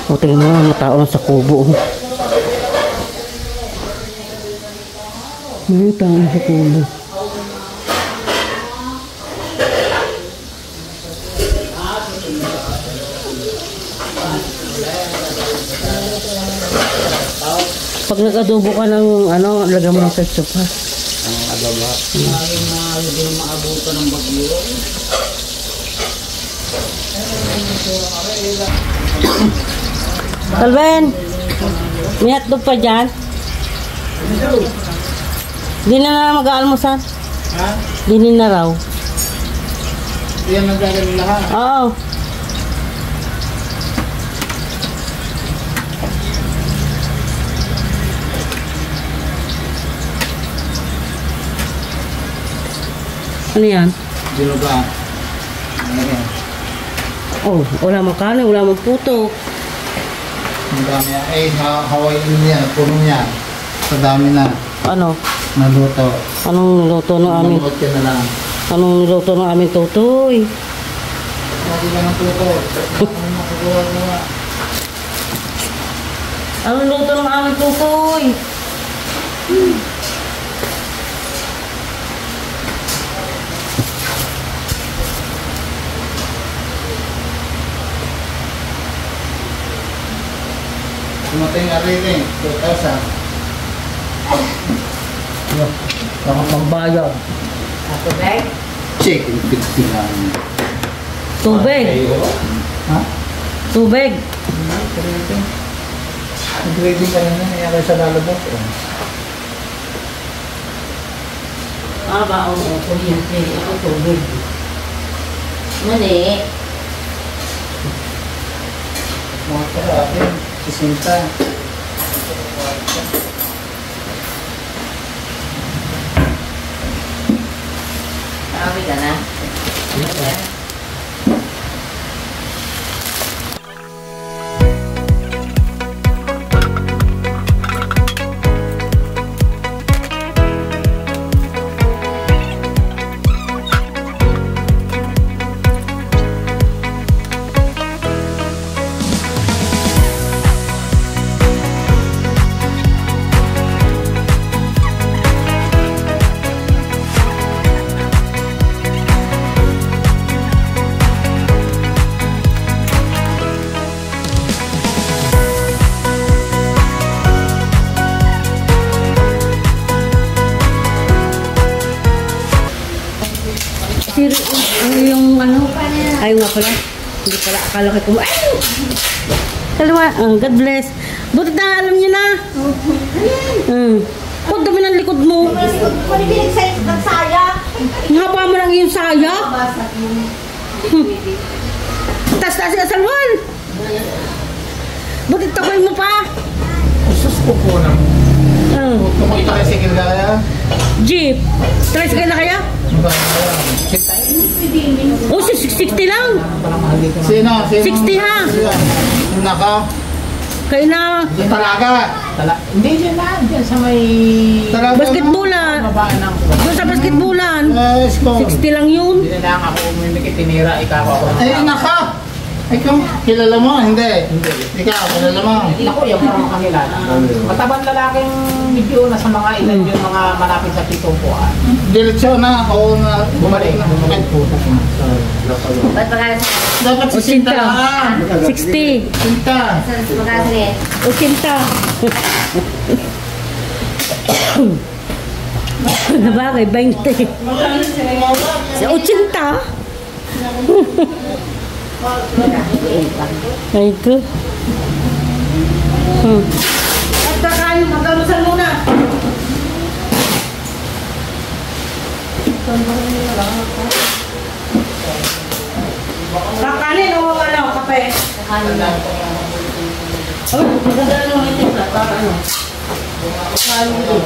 O, tingnan mo mga tao sa kubo. May tao sa kubo. Pag nag-adobo ka ng ano, lagyan mo ng ketchup ha. Ang adobo. Hindi maabutan ng bagyo. Calvin, may hotdog pa dyan? Di na mag-aalmusan? Ha? Di na raw. Yan ang gagawin lahat. Oo. Ano yan? Dinuga. Ayan. Oh, wala makanin, wala magputo. Ang dami yan. Eh, Hawaiian yan. Puno yan. Sa dami na. Ano? Naluto. Anong niluto ng aming... Naluto ka na lang. Anong niluto ng aming tutoy? Hindi ka ng tuto. Ano makukuha mo nga? Anong niluto ng aming tutoy? Sumatay nga rin eh. 2,000. Baka pagbayad. Tubig? Check and 50 lang. Tubig. Ha? Tubig. Nag-grading ka na kaya kayo sa lalabas. Ba? Oo, kuryente. Ako tubig. Mali. Mga karate. 60. Marami ka na. Yung ano? Ayaw nga pala. Hindi pala. Akala ko kumain. Ay! Kalawa. God bless. Buti na alam niyo na. Huwag dami ng likod mo. Pwede ng saya. Haba mo lang yung saya. Tas-tas yung asalwan. Buti takoy mo pa. Sus ko po na mo. Kung ito kayo sikil ka kaya? Jeep. Tricycle na kaya? Oh, 60 lang. Sino? 60 ha. Naka. Kaya na. Talaga. Hindi dyan na. Dyan sa may... Basketballan. Babaan ng... Doon sa basketballan. Yes, ko. 60 lang yun. Hindi na lang ako umimik itinira. Ikaw ako. Ay, naka. Ikaw, kilala mo? Hindi. Ikaw, kilala mo? Ako, yung parang kakilala. Matabang lalaking video na sa mga ilan yung mga malapit sa Titupuan. Diretso na ako na Bumalik na. Ba't magkano sa... Dapat 60 lang. 60. 60. Magkano sa... 80. Nabagay, 20. Sa 80. Ay ko. At kakain, mag-alusan muna. Kakanin o ano, kape? Kakanin lang. Oh, maganda naman yung timpla. Para ano? Kakanin din.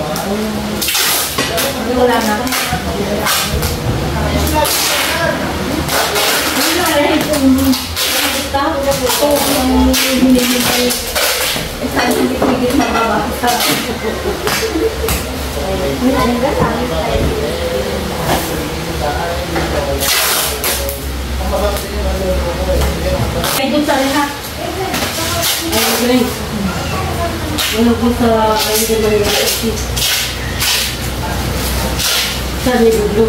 Wala na. Ay, dun sa rin ha. Rin. Ano po sa ano din man yung sa Libulo.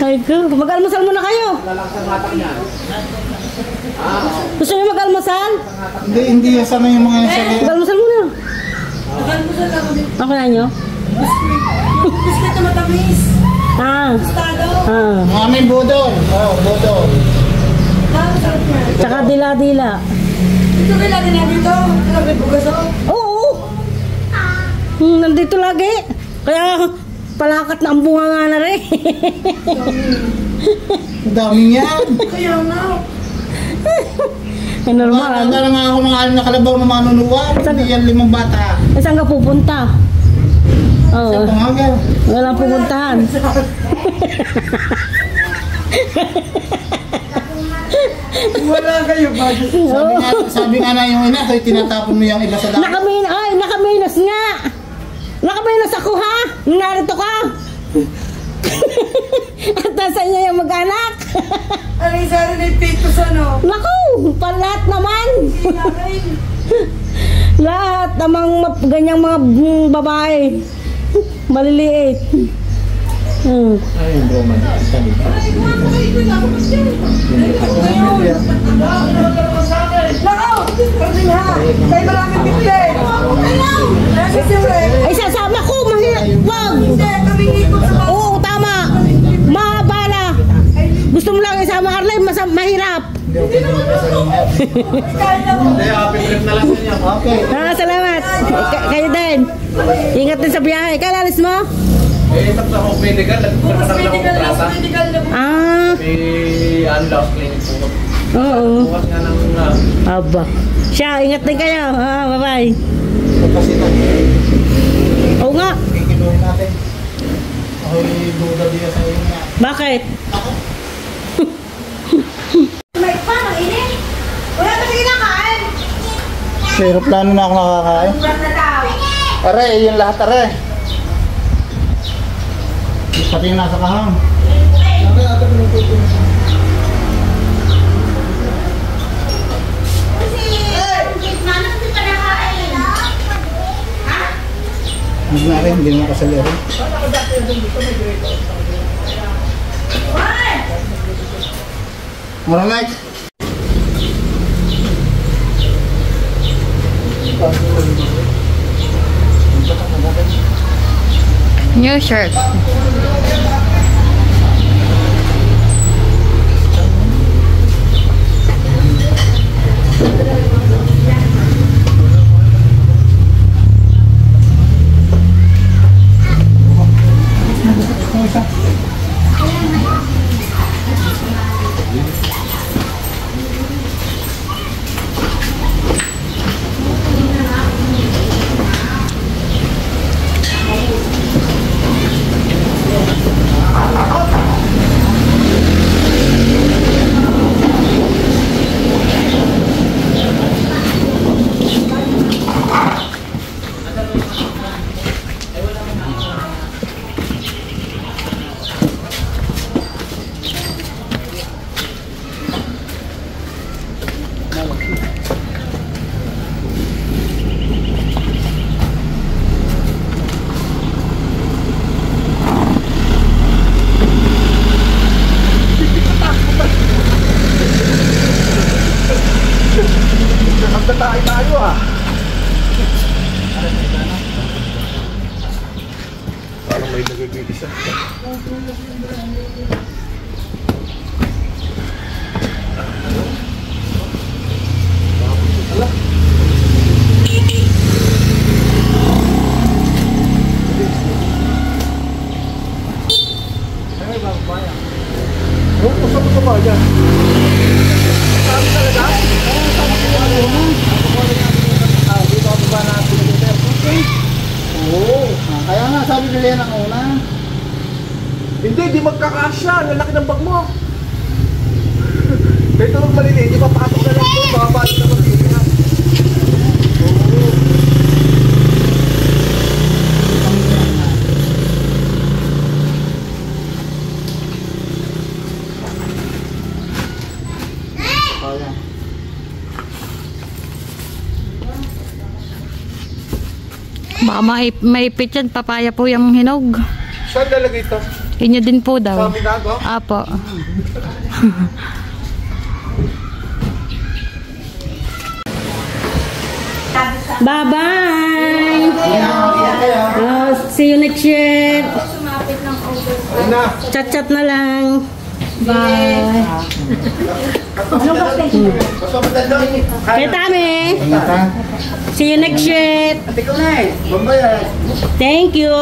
Ay ko, mag-almusal muna kayo. Lalakas ang hatak niya. Gusto niyo mag-almusal? Hindi sana yung mga yung sabi. Mag-almusal muna. Nag-almusal ako din. Ako na nyo? Biscuit na matamis. Ah. Tado. Ah. Maraming budol. Oh, budol. Sarap niya. Tsaka dila-dila. Ito kaya lagi na dito. Lagi bugas ako. Oo. Nandito lagi. Kaya palakat na ang bunga nga na rin. Ang daming yan. Kaya nga. Ay, normal. Wala nga ako mga alam na kalabaw na manunuwan. Hindi yan 5 bata. Saan ka pupunta? Oo. Sa pangagal. Walang pupuntahan. Wala kayo ba? Sabi nga na yung ina, kaya tinatapon mo yung iba sa dami. Nakaminos nga. Nakaminos ako ha. Narito ka. At nasa inyo yung mag-anak. Ano yung sari na ipitos ano? Naku, lahat naman. Lahat namang ganyang mga babae. Maliliit. Ay, yung broma na. Nakaw! Kasi ha! Kaya maraming bigay! Ay, sasama ko. Wag. Hindi, kami ikot sa bawah. Oo, tama. Mabala. Gusto mo lang isama Arlene, mahirap. Hindi, happy trip na lang sa inyo. Okay. Salamat. Kayo din. Ingat din sa biyahe. Kalalis mo? Eh, tapos ako medical. Bukas medical na bukas. Ah, Ano daw, clinic po. oo. Bukas nga ng... Aba. Siya, ingat din kayo. Bye-bye. Kasi ito, Oo nga. kikiluhin natin. Ako'y duda diya sa inyo nga. Bakit? May parang init. Wala kasi kinakain. Sa aeroplano na ako nakakain. Ulat na tao. Are, yung lahat are. Pati yung nasa kahang. Hindi na rin, hindi na kasali rin. Alright. New shirt. Kaya nga, sabi nila yan ang una. Hindi, di magkakasya. Ang laki ng bag mo. Dito mag maliliit, di papasok na lang doon. Babalik na mag-iingat. Baka maipit yan. Papaya po yung hinog. Saan lalagay ito? Inyo din po daw. Sa binago? Apo. Bye-bye! See you next year! Chat-chat na lang! Bye! Kita kami! See you next year! Thank you!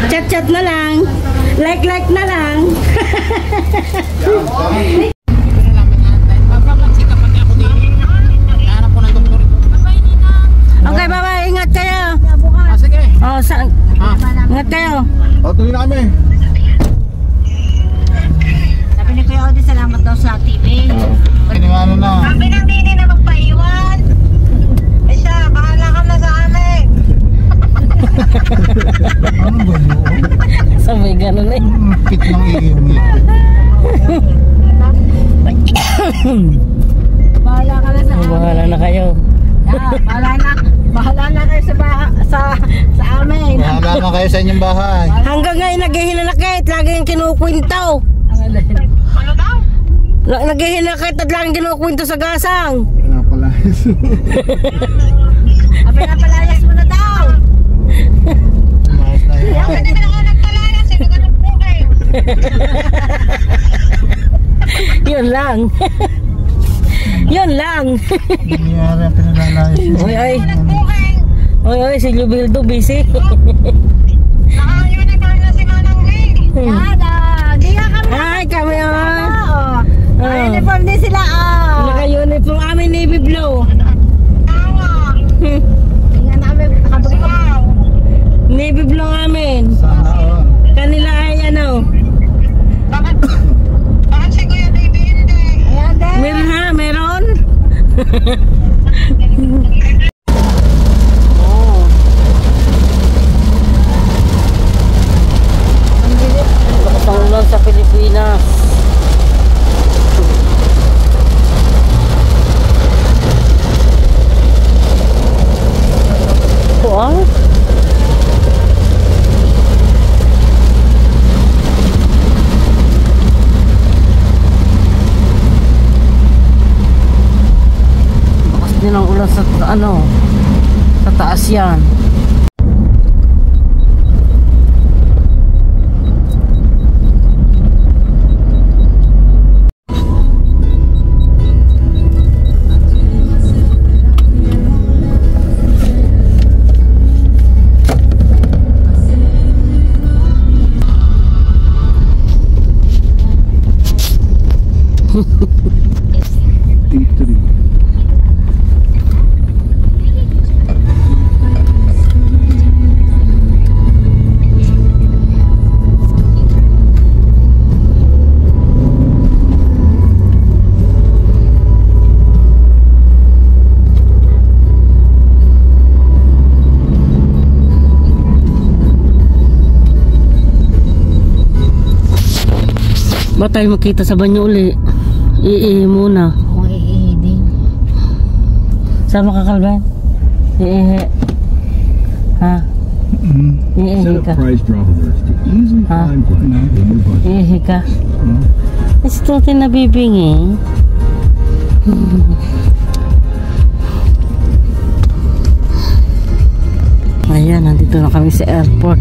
Chat-chat na lang! Like na lang! Okay, bye-bye. Ingat kayo. Sige. Oh, ingat kayo. O, tuloy na kami. Sabi ni Kuya Odi, salamat daw sa TV. Ano na? Sabi ng dini na magpaiwan. Isa, bahala ka na sa amin. Ano ba yun? Sabay ganun eh. Pit ng iyon. Bahala ka na sa amin. Bahala na kayo. Bahala na kayo sa amin. Bahala na kayo sa inyong bahay. Hanggang ngayon naghihinanakit. Lagi yung kinukwento. Ano daw? Naghihinanakit at lagi kinukwento sa gasang. Pinapalayas. Pinapalayas mo na daw. Tumakas na yun. Hindi na ako nagpalayas. Sino ka nagpukay? Yun lang. Yun lang. Nangyari ang pinalalayas. Oy, si Lubildo busy. Naka-uniform na si Manang Ring. Yada. Hindi nga kami. Ay, kami Naka-uniform din sila. Naka-uniform kami navy blue. Tawa. Tingnan namin. Nakabagay. Navy blue amin. Sana all. Kanila ay ano. Bakit si Kuya David hindi? Ayan din. Meron ha, meron. Lakas sa Pilipinas. Wow. Bakas din ang ulan sa sa taas yan. Ba tayo makita sa banyo uli? Iihi muna. Kung iihi din. Sama ka, Kalben? Iihi. Ha? Iihi ka. Ha? Iihi ka. Ito natin nabibingi. Ayan, nandito na kami sa airport.